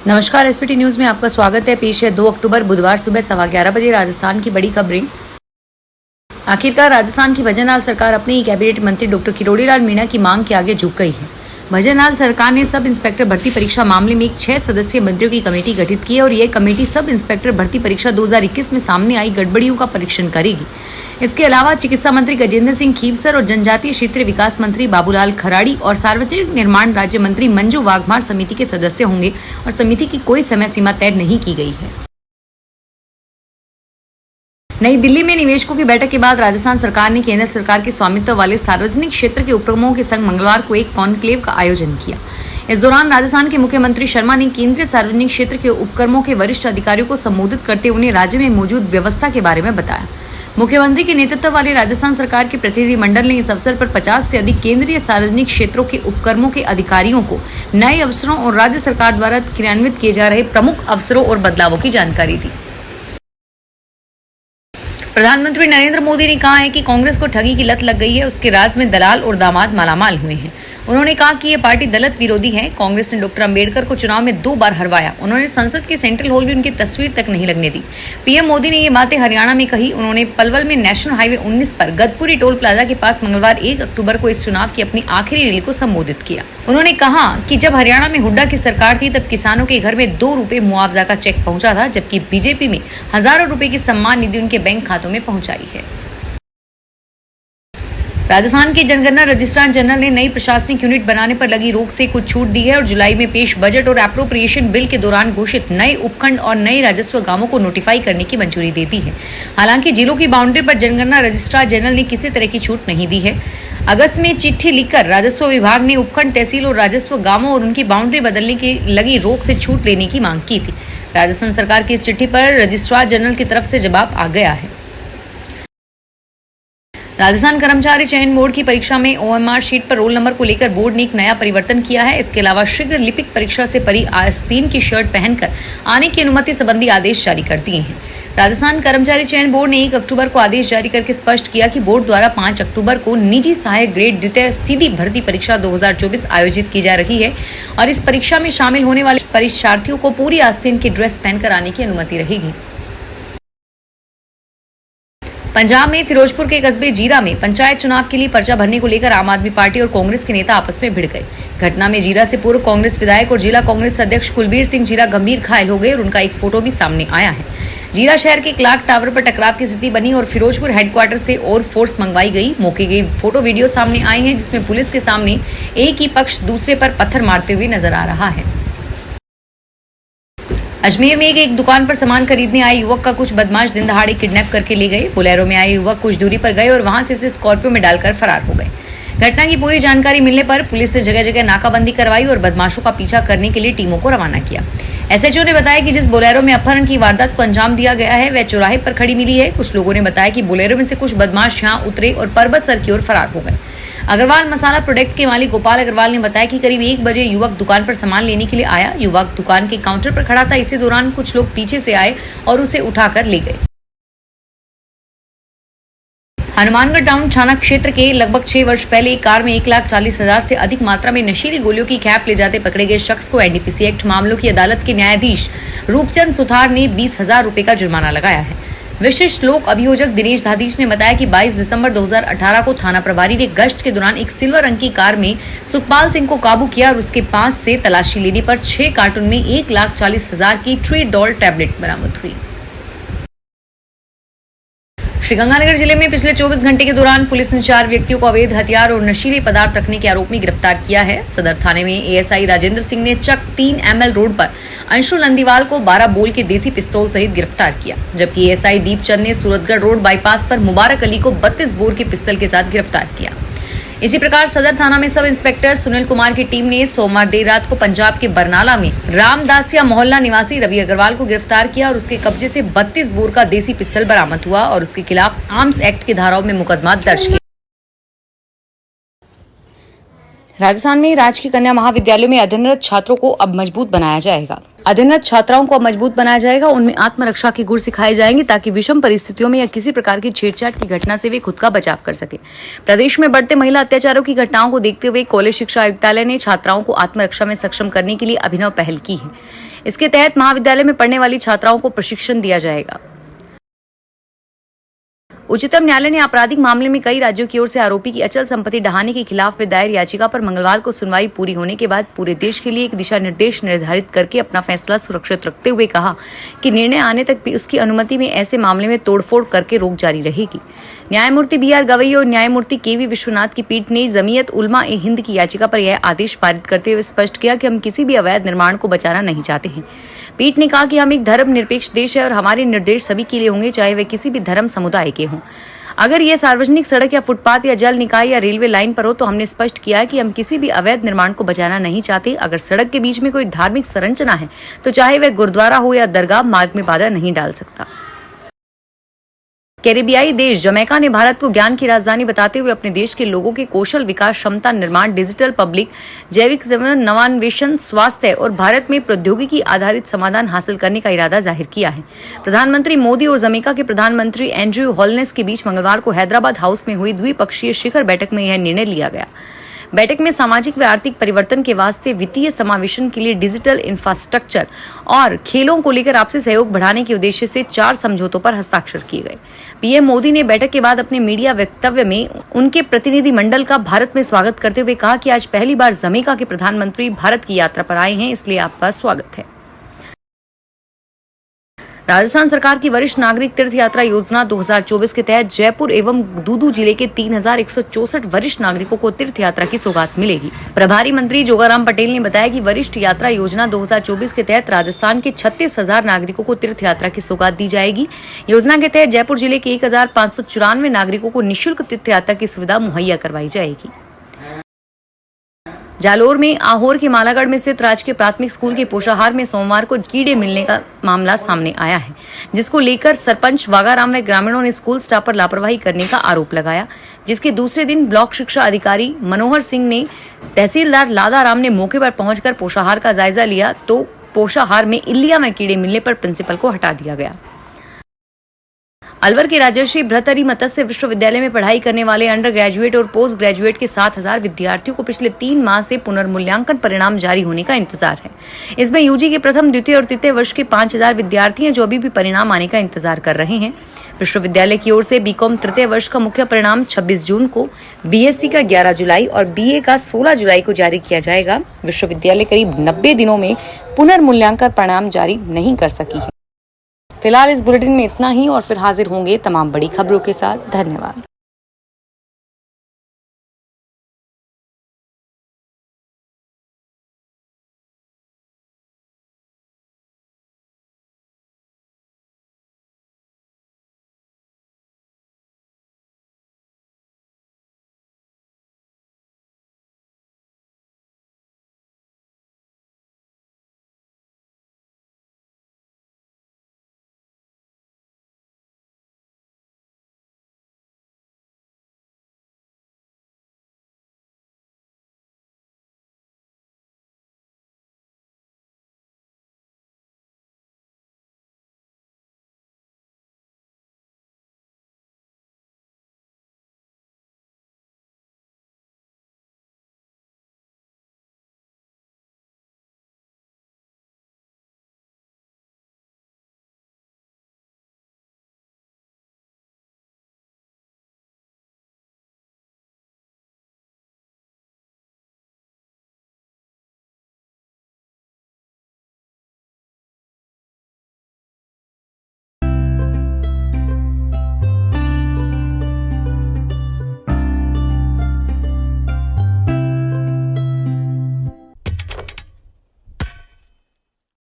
नमस्कार, SPT news में आपका स्वागत है। पेश है 2 अक्टूबर बुधवार सुबह 11:15 बजे राजस्थान की बड़ी खबरें। आखिरकार राजस्थान की भजनलाल सरकार अपने ही कैबिनेट मंत्री डॉक्टर किरोड़ीलाल मीणा की मांग के आगे झुक गई है। भजनलाल सरकार ने सब इंस्पेक्टर भर्ती परीक्षा मामले में एक 6 सदस्यीय मंत्रियों की कमेटी गठित की है और यह कमेटी सब इंस्पेक्टर भर्ती परीक्षा 2021 में सामने आई गड़बड़ियों का परीक्षण करेगी। इसके अलावा चिकित्सा मंत्री गजेंद्र सिंह खीवसर और जनजातीय क्षेत्रीय विकास मंत्री बाबूलाल खराड़ी और सार्वजनिक निर्माण राज्य मंत्री मंजू वाघमार समिति के सदस्य होंगे और समिति की कोई समय सीमा तय नहीं की गई है। नई दिल्ली में निवेशकों की बैठक के बाद राजस्थान सरकार ने केंद्र सरकार के स्वामित्व वाले सार्वजनिक क्षेत्र के उपक्रमों के संग मंगलवार को एक कॉन्क्लेव का आयोजन किया। इस दौरान राजस्थान के मुख्यमंत्री शर्मा ने केंद्रीय सार्वजनिक क्षेत्र के उपक्रमों के वरिष्ठ अधिकारियों को संबोधित करते हुए उन्हें राज्य में मौजूद व्यवस्था के बारे में बताया। मुख्यमंत्री के नेतृत्व वाले राजस्थान सरकार के प्रतिनिधिमंडल ने इस अवसर पर 50 से अधिक केंद्रीय सार्वजनिक क्षेत्रों के उपक्रमों के अधिकारियों को नए अवसरों और राज्य सरकार द्वारा क्रियान्वित किए जा रहे प्रमुख अवसरों और बदलावों की जानकारी दी। प्रधानमंत्री नरेंद्र मोदी ने कहा है कि कांग्रेस को ठगी की लत लग गई है। उसके राज में दलाल और दामाद मालामाल हुए हैं। उन्होंने कहा कि ये पार्टी दलित विरोधी है। कांग्रेस ने डॉक्टर अंबेडकर को चुनाव में 2 बार हरवाया। उन्होंने संसद के सेंट्रल हॉल में उनकी तस्वीर तक नहीं लगने दी। पीएम मोदी ने ये बातें हरियाणा में कही। उन्होंने पलवल में नेशनल हाईवे 19 पर गदपुरी टोल प्लाजा के पास मंगलवार 1 अक्टूबर को इस चुनाव की अपनी आखिरी रैली को संबोधित किया। उन्होंने कहा कि जब हरियाणा में हुड्डा की सरकार थी तब किसानों के घर में 2 रुपए मुआवजा का चेक पहुंचा था, जबकि बीजेपी में हजारों रुपए की सम्मान निधि उनके बैंक खातों में पहुंचाई है। राजस्थान के जनगणना रजिस्ट्रार जनरल ने नई प्रशासनिक यूनिट बनाने पर लगी रोक से कुछ छूट दी है और जुलाई में पेश बजट और एप्रोप्रिएशन बिल के दौरान घोषित नए उपखंड और नए राजस्व गांवों को नोटिफाई करने की मंजूरी दे दी है। हालांकि जिलों की बाउंड्री पर जनगणना रजिस्ट्रार जनरल ने किसी तरह की छूट नहीं दी है। अगस्त में चिट्ठी लिखकर राजस्व विभाग ने उपखंड, तहसील और राजस्व गांवों और उनकी बाउंड्री बदलने की लगी रोक से छूट लेने की मांग की थी। राजस्थान सरकार की इस चिट्ठी पर रजिस्ट्रार जनरल की तरफ से जवाब आ गया है। राजस्थान कर्मचारी चयन बोर्ड की परीक्षा में ओएमआर शीट पर रोल नंबर को लेकर बोर्ड ने एक नया परिवर्तन किया है। इसके अलावा शीघ्र लिपिक परीक्षा से परी आस्तीन की शर्ट पहनकर आने की अनुमति संबंधी आदेश जारी कर दिए हैं। राजस्थान कर्मचारी चयन बोर्ड ने 1 अक्टूबर को आदेश जारी करके स्पष्ट किया कि बोर्ड द्वारा 5 अक्टूबर को निजी सहायक ग्रेड द्वितीय सीधी भर्ती परीक्षा 2024 आयोजित की जा रही है और इस परीक्षा में शामिल होने वाले परीक्षार्थियों को पूरी आस्तीन की ड्रेस पहनकर आने की अनुमति रहेगी। पंजाब में फिरोजपुर के कस्बे जीरा में पंचायत चुनाव के लिए पर्चा भरने को लेकर आम आदमी पार्टी और कांग्रेस के नेता आपस में भिड़ गए। घटना में जीरा से पूर्व कांग्रेस विधायक और जिला कांग्रेस अध्यक्ष कुलबीर सिंह जीरा गंभीर घायल हो गए और उनका एक फोटो भी सामने आया है। जीरा शहर के क्लॉक टावर पर टकराव की स्थिति बनी और फिरोजपुर हेडक्वार्टर से और फोर्स मंगवाई गई। मौके के फोटो वीडियो सामने आए हैं जिसमें पुलिस के सामने एक ही पक्ष दूसरे पर पत्थर मारते हुए नजर आ रहा है। अजमेर में एक दुकान पर सामान खरीदने आए युवक का कुछ बदमाश दिन दहाड़े किडनैप करके ले गए। बोलेरो में आए युवक कुछ दूरी पर गए और वहां से उसे स्कॉर्पियो में डालकर फरार हो गए। घटना की पूरी जानकारी मिलने पर पुलिस ने जगह जगह नाकाबंदी करवाई और बदमाशों का पीछा करने के लिए टीमों को रवाना किया। एसएचओ ने बताया कि जिस बोलेरो में अपहरण की वारदात को अंजाम दिया गया है वह चौराहे पर खड़ी मिली है। कुछ लोगों ने बताया कि बोलेरो में से कुछ बदमाश यहां उतरे और पर्वत सर की ओर फरार हो गए। अग्रवाल मसाला प्रोडक्ट के मालिक गोपाल अग्रवाल ने बताया कि करीब 1 बजे युवक दुकान पर सामान लेने के लिए आया। युवक दुकान के काउंटर पर खड़ा था। इसी दौरान कुछ लोग पीछे से आए और उसे उठाकर ले गए। हनुमानगढ़ टाउन थाना क्षेत्र के लगभग 6 वर्ष पहले एक कार में 1,40,000 से अधिक मात्रा में नशीली गोलियों की खेप ले जाते पकड़े गए शख्स को एनडीपीसी एक्ट मामलों की अदालत के न्यायाधीश रूपचंद सुथार ने 20,000 रुपए का जुर्माना लगाया है। विशिष्ट लोक अभियोजक दिनेश धादीश ने बताया कि 22 दिसंबर 2018 को थाना प्रभारी ने गश्त के दौरान एक सिल्वर रंग की कार में सुखपाल सिंह को काबू किया और उसके पास से तलाशी लेने पर 6 कार्टून में 1,40,000 की ट्रीडॉल टैबलेट बरामद हुई। श्रीगंगानगर जिले में पिछले 24 घंटे के दौरान पुलिस ने 4 व्यक्तियों को अवैध हथियार और नशीले पदार्थ रखने के आरोप में गिरफ्तार किया है। सदर थाने में एएसआई राजेंद्र सिंह ने चक 3 ML रोड पर अंशुल नंदीवाल को 12 बोल के देसी पिस्तौल सहित गिरफ्तार किया, जबकि एएसआई दीपचंद ने सूरतगढ़ रोड बाईपास पर मुबारक अली को 32 बोर के पिस्तौल के साथ गिरफ्तार किया। इसी प्रकार सदर थाना में सब इंस्पेक्टर सुनील कुमार की टीम ने सोमवार देर रात को पंजाब के बरनाला में रामदासिया मोहल्ला निवासी रवि अग्रवाल को गिरफ्तार किया और उसके कब्जे से 32 बोर का देसी पिस्तौल बरामद हुआ और उसके खिलाफ आर्म्स एक्ट की धाराओं में मुकदमा दर्ज किया। राजस्थान में राजकीय कन्या महाविद्यालयों में अध्ययनरत छात्रों को अब मजबूत बनाया जाएगा। अध्ययनरत छात्राओं को अब मजबूत बनाया जाएगा। उनमें आत्मरक्षा के गुण सिखाए जाएंगे ताकि विषम परिस्थितियों में या किसी प्रकार की छेड़छाड़ की घटना से वे खुद का बचाव कर सके। प्रदेश में बढ़ते महिला अत्याचारों की घटनाओं को देखते हुए कॉलेज शिक्षा आयुक्तालय ने छात्राओं को आत्मरक्षा में सक्षम करने के लिए अभिनव पहल की है। इसके तहत महाविद्यालय में पढ़ने वाली छात्राओं को प्रशिक्षण दिया जाएगा। उच्चतम न्यायालय ने आपराधिक मामले में कई राज्यों की ओर से आरोपी की अचल संपत्ति ढहाने के खिलाफ में दायर याचिका पर मंगलवार को सुनवाई पूरी होने के बाद पूरे देश के लिए एक दिशा निर्देश निर्धारित करके अपना फैसला सुरक्षित रखते हुए कहा कि निर्णय आने तक भी उसकी अनुमति में ऐसे मामले में तोड़फोड़ करके रोक जारी रहेगी। न्यायमूर्ति BR गवई और न्यायमूर्ति KV विश्वनाथ की पीठ ने जमीयत उलमा ए हिंद की याचिका पर यह आदेश पारित करते हुए स्पष्ट किया कि हम किसी भी अवैध निर्माण को बचाना नहीं चाहते हैं। पीठ ने कहा कि हम एक धर्मनिरपेक्ष देश है और हमारे निर्देश सभी के लिए होंगे, चाहे वे किसी भी धर्म समुदाय के हों। अगर ये सार्वजनिक सड़क या फुटपाथ या जल निकाय या रेलवे लाइन पर हो तो हमने स्पष्ट किया है कि हम किसी भी अवैध निर्माण को बचाना नहीं चाहते। अगर सड़क के बीच में कोई धार्मिक संरचना है तो चाहे वह गुरुद्वारा हो या दरगाह, मार्ग में बाधा नहीं डाल सकता। कैरेबियाई देश जमैका ने भारत को ज्ञान की राजधानी बताते हुए अपने देश के लोगों के कौशल विकास, क्षमता निर्माण, डिजिटल पब्लिक, जैविक नवान्वेषण, स्वास्थ्य और भारत में प्रौद्योगिकी आधारित समाधान हासिल करने का इरादा जाहिर किया है। प्रधानमंत्री मोदी और जमैका के प्रधानमंत्री एंड्रयू होलनेस के बीच मंगलवार को हैदराबाद हाउस में हुई द्विपक्षीय शिखर बैठक में यह निर्णय लिया गया। बैठक में सामाजिक व आर्थिक परिवर्तन के वास्ते वित्तीय समावेशन के लिए डिजिटल इंफ्रास्ट्रक्चर और खेलों को लेकर आपसी सहयोग बढ़ाने के उद्देश्य से 4 समझौतों पर हस्ताक्षर किए गए। पीएम मोदी ने बैठक के बाद अपने मीडिया वक्तव्य में उनके प्रतिनिधि मंडल का भारत में स्वागत करते हुए कहा कि आज पहली बार जमैका के प्रधानमंत्री भारत की यात्रा पर आए हैं, इसलिए आपका स्वागत है। राजस्थान सरकार की वरिष्ठ नागरिक तीर्थ यात्रा योजना 2024 के तहत जयपुर एवं दूदू जिले के 3164 वरिष्ठ नागरिकों को तीर्थ यात्रा की सौगात मिलेगी। प्रभारी मंत्री जोगाराम पटेल ने बताया कि वरिष्ठ यात्रा योजना 2024 के तहत राजस्थान के 36,000 नागरिकों को तीर्थ यात्रा की सौगात दी जाएगी। योजना के तहत जयपुर जिले के 1594 नागरिकों को निःशुल्क तीर्थ यात्रा की सुविधा मुहैया करवाई जाएगी। जालोर में आहोर के मालागढ़ में स्थित राजकीय प्राथमिक स्कूल के पोषाहार में सोमवार को कीड़े मिलने का मामला सामने आया है, जिसको लेकर सरपंच वागाराम व ग्रामीणों ने स्कूल स्टाफ पर लापरवाही करने का आरोप लगाया। जिसके दूसरे दिन ब्लॉक शिक्षा अधिकारी मनोहर सिंह ने तहसीलदार लादाराम ने मौके पर पहुंचकर पोषाहार का जायजा लिया तो पोषाहार में इल्लिया में कीड़े मिलने पर प्रिंसिपल को हटा दिया गया। अलवर के राजर्षि भृतहरि मत्स्य विश्वविद्यालय में पढ़ाई करने वाले अंडर ग्रेजुएट और पोस्ट ग्रेजुएट के 7,000 विद्यार्थियों को पिछले 3 माह से पुनर्मूल्यांकन परिणाम जारी होने का इंतजार है। इसमें यूजी के प्रथम, द्वितीय और तृतीय वर्ष के 5,000 विद्यार्थी हैं जो अभी भी परिणाम आने का इंतजार कर रहे हैं। विश्वविद्यालय की ओर से बीकॉम तृतीय वर्ष का मुख्य परिणाम 26 जून को, बीएससी का 11 जुलाई और बीए का 16 जुलाई को जारी किया जाएगा। विश्वविद्यालय करीब 90 दिनों में पुनर्मूल्यांकन परिणाम जारी नहीं कर सकी है। फिलहाल इस बुलेटिन में इतना ही और फिर हाजिर होंगे तमाम बड़ी खबरों के साथ। धन्यवाद।